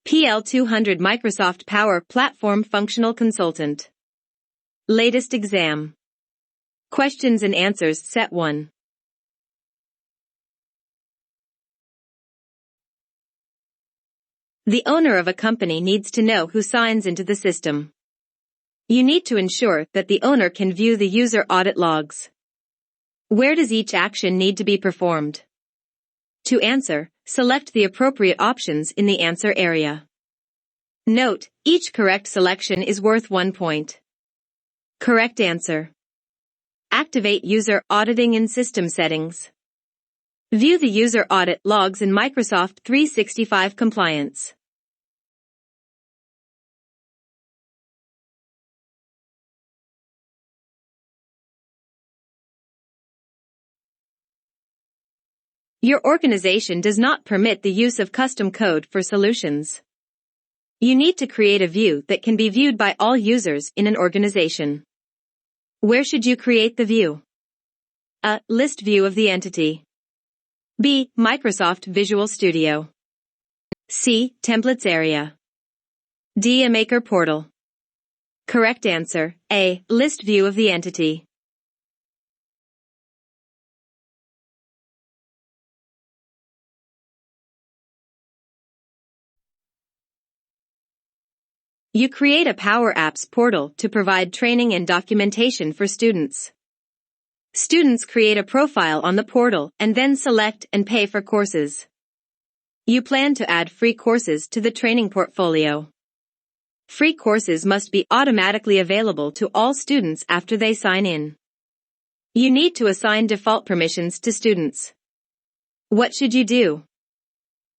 PL200 Microsoft Power Platform Functional Consultant. Latest exam. Questions and answers set 1. The owner of a company needs to know who signs into the system. You need to ensure that the owner can view the user audit logs. Where does each action need to be performed? To answer, select the appropriate options in the answer area. Note, each correct selection is worth 1 point. Correct answer. Activate user auditing in system settings. View the user audit logs in Microsoft 365 Compliance. Your organization does not permit the use of custom code for solutions. You need to create a view that can be viewed by all users in an organization. Where should you create the view? A. List view of the entity. B. Microsoft Visual Studio. C. Templates area. D. A Maker portal. Correct answer, A. List view of the entity. You create a Power Apps portal to provide training and documentation for students. Students create a profile on the portal and then select and pay for courses. You plan to add free courses to the training portfolio. Free courses must be automatically available to all students after they sign in. You need to assign default permissions to students. What should you do?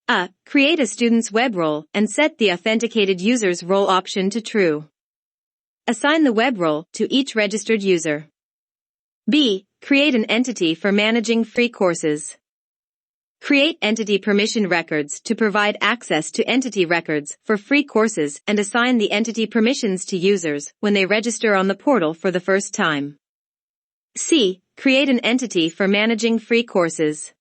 A. Create a student's web role and set the authenticated user's role option to true. Assign the web role to each registered user. B. Create an entity for managing free courses. Create entity permission records to provide access to entity records for free courses and assign the entity permissions to users when they register on the portal for the first time. C. Create an entity for managing free courses.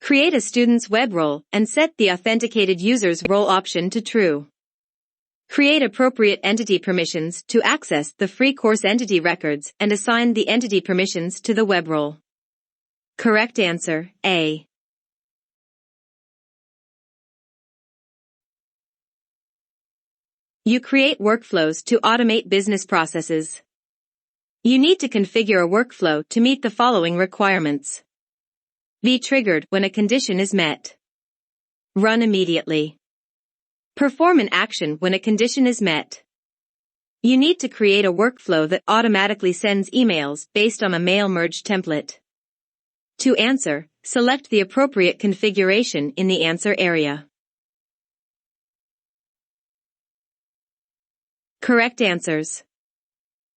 Create a student's web role and set the authenticated user's role option to true. Create appropriate entity permissions to access the free course entity records and assign the entity permissions to the web role. Correct answer, A. You create workflows to automate business processes. You need to configure a workflow to meet the following requirements. Be triggered when a condition is met. Run immediately. Perform an action when a condition is met. You need to create a workflow that automatically sends emails based on a mail merge template. To answer, select the appropriate configuration in the answer area. Correct answers.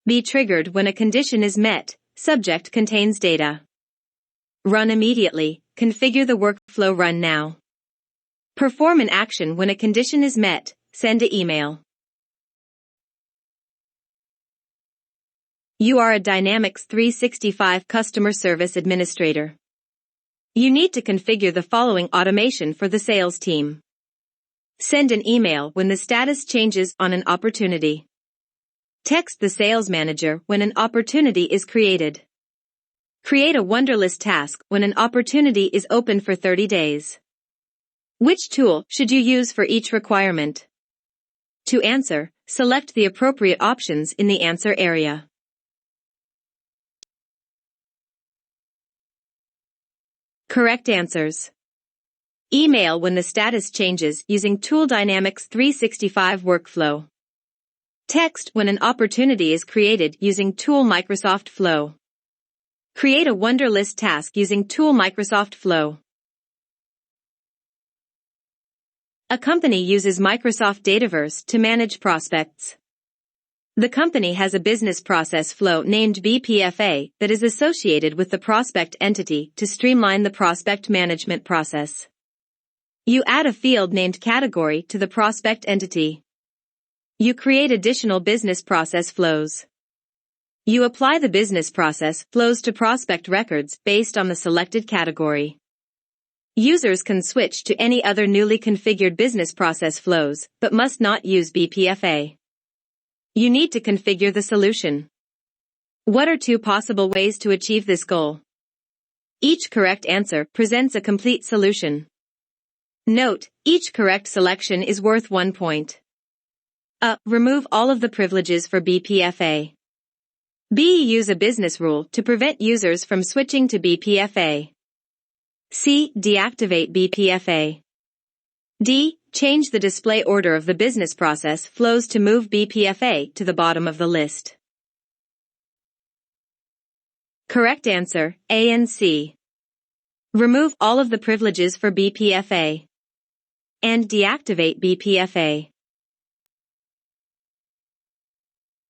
Be triggered when a condition is met, subject contains data. Run immediately, configure the workflow run now. Perform an action when a condition is met, send an email. You are a Dynamics 365 customer service administrator. You need to configure the following automation for the sales team. Send an email when the status changes on an opportunity. Text the sales manager when an opportunity is created. Create a Wunderlist task when an opportunity is open for 30 days. Which tool should you use for each requirement? To answer, select the appropriate options in the answer area. Correct answers. Email when the status changes using Tool Dynamics 365 Workflow. Text when an opportunity is created using Tool Microsoft Flow. Create a Wunderlist task using Tool Microsoft Flow. A company uses Microsoft Dataverse to manage prospects. The company has a business process flow named BPFA that is associated with the prospect entity to streamline the prospect management process. You add a field named category to the prospect entity. You create additional business process flows. You apply the business process flows to prospect records based on the selected category. Users can switch to any other newly configured business process flows, but must not use BPFA. You need to configure the solution. What are two possible ways to achieve this goal? Each correct answer presents a complete solution. Note, each correct selection is worth 1 point. A. Remove all of the privileges for BPFA. B. Use a business rule to prevent users from switching to BPFA. C. Deactivate BPFA. D. Change the display order of the business process flows to move BPFA to the bottom of the list. Correct answer, A and C. Remove all of the privileges for BPFA. And deactivate BPFA.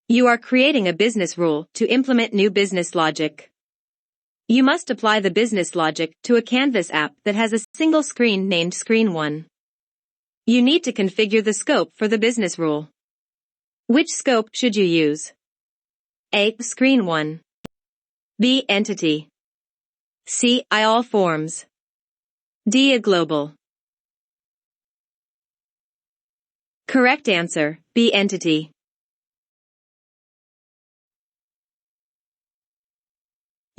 You are creating a business rule to implement new business logic. You must apply the business logic to a Canvas app that has a single screen named Screen 1. You need to configure the scope for the business rule. Which scope should you use? A. Screen 1. B. Entity. C. All forms. D. A global. Correct answer, B. Entity.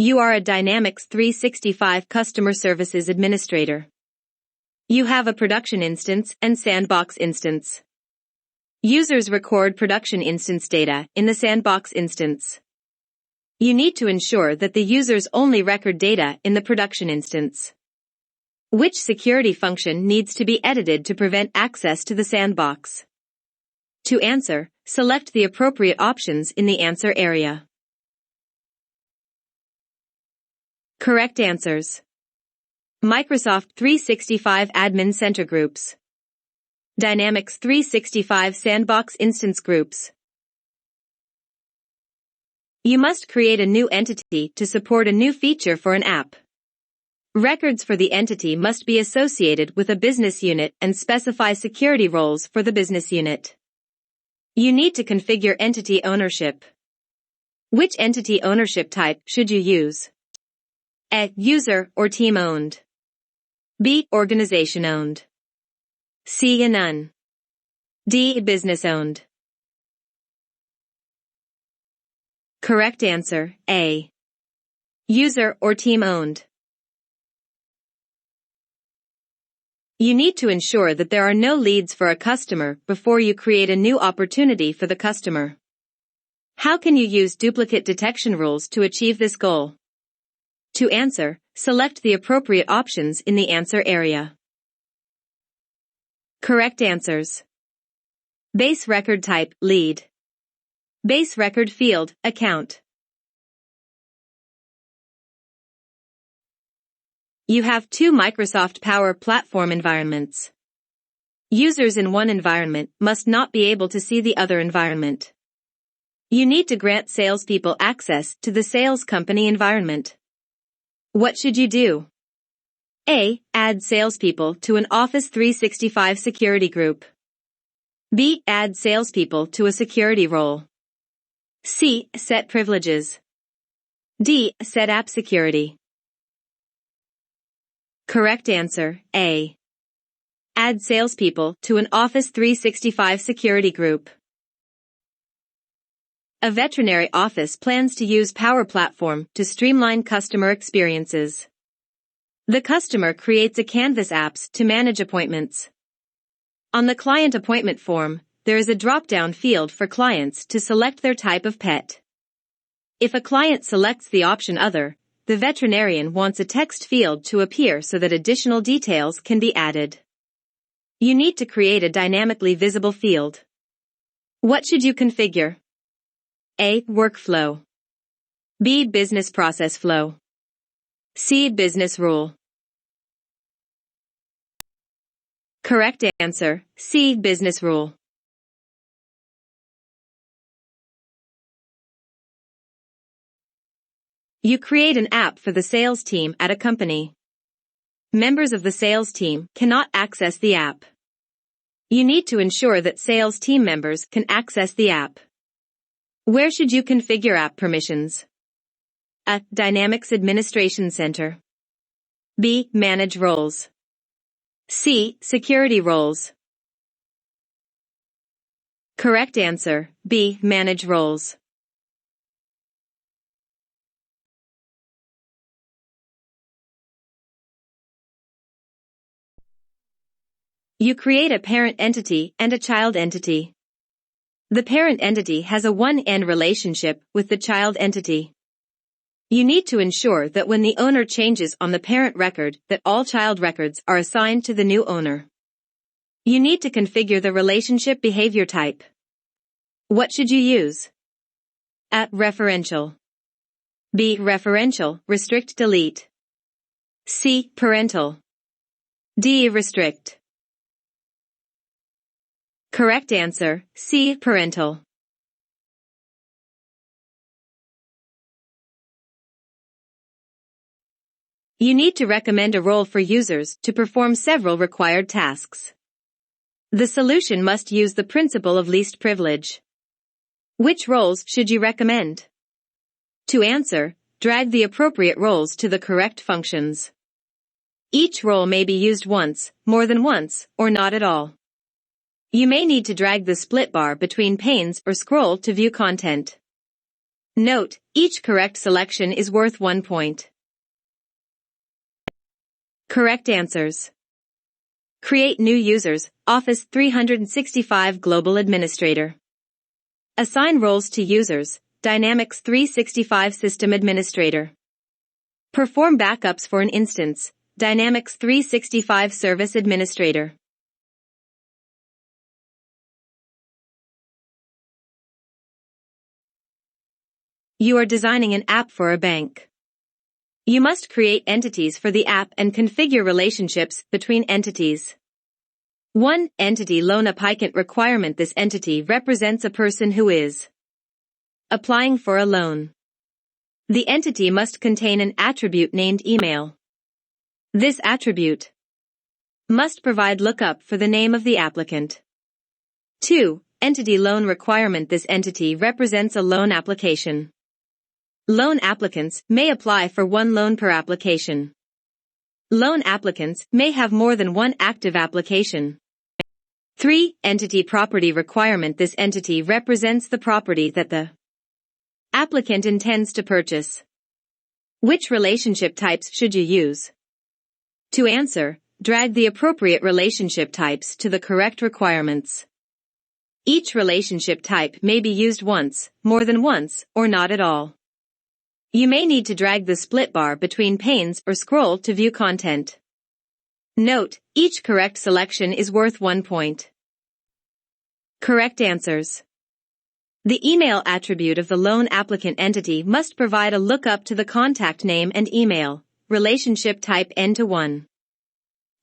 You are a Dynamics 365 Customer Services Administrator. You have a production instance and sandbox instance. Users record production instance data in the sandbox instance. You need to ensure that the users only record data in the production instance. Which security function needs to be edited to prevent access to the sandbox? To answer, select the appropriate options in the answer area. Correct answers. Microsoft 365 Admin Center Groups. Dynamics 365 Sandbox Instance Groups. You must create a new entity to support a new feature for an app. Records for the entity must be associated with a business unit and specify security roles for the business unit. You need to configure entity ownership. Which entity ownership type should you use? A. User or team owned. B. Organization owned. C. None. D. Business owned. Correct answer, A. User or team owned. You need to ensure that there are no leads for a customer before you create a new opportunity for the customer. How can you use duplicate detection rules to achieve this goal? To answer, select the appropriate options in the answer area. Correct answers. Base record type, lead. Base record field, account. You have two Microsoft Power Platform environments. Users in one environment must not be able to see the other environment. You need to grant salespeople access to the sales company environment. What should you do? A. Add salespeople to an Office 365 security group. B. Add salespeople to a security role. C. Set privileges. D. Set app security. Correct answer, A. Add salespeople to an Office 365 security group. A veterinary office plans to use Power Platform to streamline customer experiences. The customer creates a Canvas apps to manage appointments. On the client appointment form, there is a drop-down field for clients to select their type of pet. If a client selects the option Other, the veterinarian wants a text field to appear so that additional details can be added. You need to create a dynamically visible field. What should you configure? A. Workflow. B. Business process flow. C. Business rule. Correct answer, C. Business rule. You create an app for the sales team at a company. Members of the sales team cannot access the app. You need to ensure that sales team members can access the app. Where should you configure app permissions? A. Dynamics Administration Center. B. Manage roles. C. Security roles. Correct answer, B. Manage roles. You create a parent entity and a child entity. The parent entity has a one-end relationship with the child entity. You need to ensure that when the owner changes on the parent record that all child records are assigned to the new owner. You need to configure the relationship behavior type. What should you use? A. Referential. B. Referential, restrict delete. C. Parental. D. Restrict. Correct answer, C. Parental. You need to recommend a role for users to perform several required tasks. The solution must use the principle of least privilege. Which roles should you recommend? To answer, drag the appropriate roles to the correct functions. Each role may be used once, more than once, or not at all. You may need to drag the split bar between panes or scroll to view content. Note, each correct selection is worth 1 point. Correct answers. Create new users, Office 365 Global Administrator. Assign roles to users, Dynamics 365 System Administrator. Perform backups for an instance, Dynamics 365 Service Administrator. You are designing an app for a bank. You must create entities for the app and configure relationships between entities. 1. Entity loan applicant requirement. This entity represents a person who is applying for a loan. The entity must contain an attribute named email. This attribute must provide lookup for the name of the applicant. 2. Entity loan requirement. This entity represents a loan application. Loan applicants may apply for one loan per application. Loan applicants may have more than one active application. 3. Entity property requirement. This entity represents the property that the applicant intends to purchase. Which relationship types should you use? To answer, drag the appropriate relationship types to the correct requirements. Each relationship type may be used once, more than once, or not at all. You may need to drag the split bar between panes or scroll to view content. Note, each correct selection is worth 1 point. Correct answers. The email attribute of the loan applicant entity must provide a lookup to the contact name and email, relationship type N-to-1.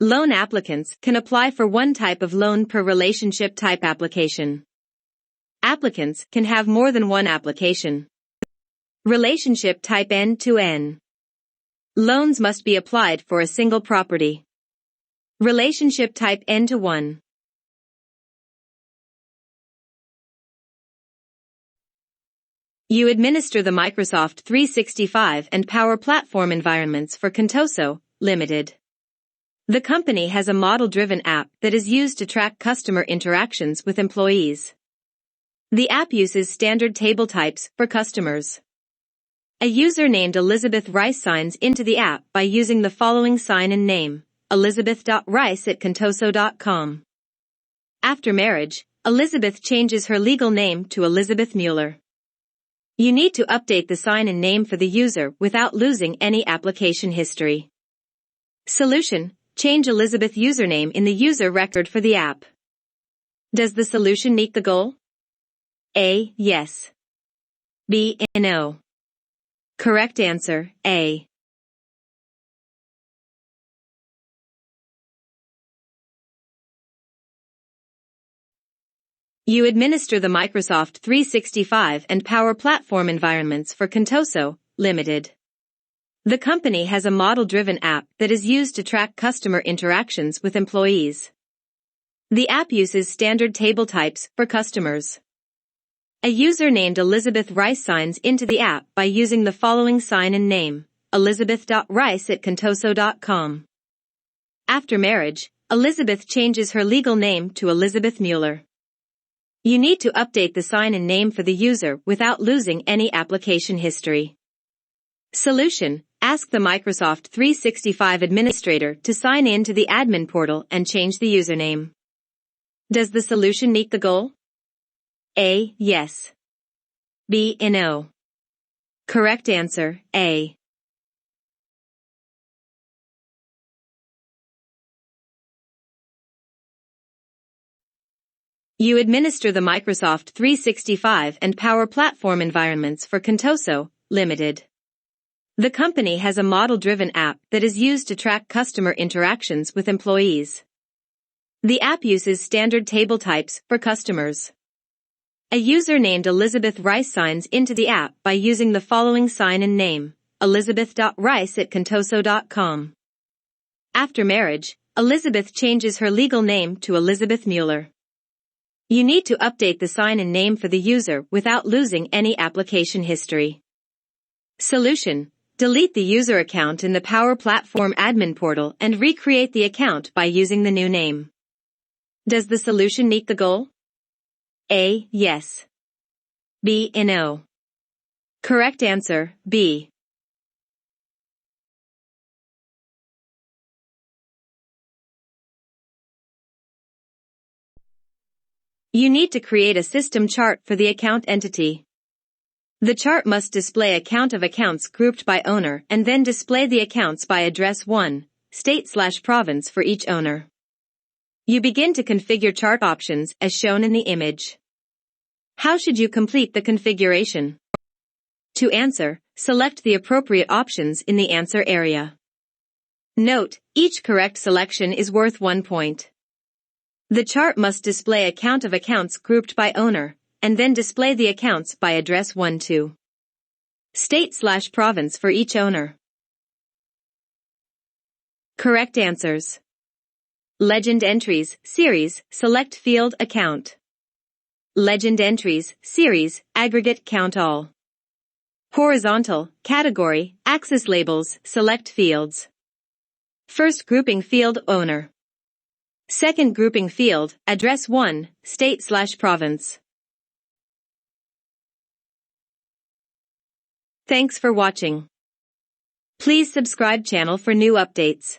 Loan applicants can apply for one type of loan per relationship type application. Applicants can have more than one application. Relationship type N-to-N. Loans must be applied for a single property. Relationship type N-to-1. You administer the Microsoft 365 and Power Platform environments for Contoso, Limited. The company has a model-driven app that is used to track customer interactions with employees. The app uses standard table types for customers. A user named Elizabeth Rice signs into the app by using the following sign-in name, elizabeth.rice@contoso.com. After marriage, Elizabeth changes her legal name to Elizabeth Mueller. You need to update the sign-in name for the user without losing any application history. Solution: change Elizabeth username in the user record for the app. Does the solution meet the goal? A. Yes. B. No. Correct answer, A. You administer the Microsoft 365 and Power Platform environments for Contoso, Limited. The company has a model-driven app that is used to track customer interactions with employees. The app uses standard table types for customers. A user named Elizabeth Rice signs into the app by using the following sign-in name, elizabeth.rice@contoso.com. After marriage, Elizabeth changes her legal name to Elizabeth Mueller. You need to update the sign-in name for the user without losing any application history. Solution: ask the Microsoft 365 administrator to sign in to the admin portal and change the username. Does the solution meet the goal? A. Yes. B. No. Correct answer, A. You administer the Microsoft 365 and Power Platform environments for Contoso, Limited. The company has a model-driven app that is used to track customer interactions with employees. The app uses standard table types for customers. A user named Elizabeth Rice signs into the app by using the following sign-in name, elizabeth.rice@contoso.com. After marriage, Elizabeth changes her legal name to Elizabeth Mueller. You need to update the sign-in name for the user without losing any application history. Solution: delete the user account in the Power Platform admin portal and recreate the account by using the new name. Does the solution meet the goal? A. Yes. B. No. Correct answer, B. You need to create a system chart for the account entity. The chart must display a count of accounts grouped by owner and then display the accounts by address 1, state/province for each owner. You begin to configure chart options as shown in the image. How should you complete the configuration? To answer, select the appropriate options in the answer area. Note, each correct selection is worth 1 point. The chart must display a count of accounts grouped by owner, and then display the accounts by address 1 to state/province for each owner. Correct answers. Legend Entries, Series, Select Field Account. Legend Entries, Series, Aggregate Count All. Horizontal, Category, Axis Labels, Select Fields. First grouping field, Owner. Second grouping field, address 1, state/province. Thanks for watching. Please subscribe channel for new updates.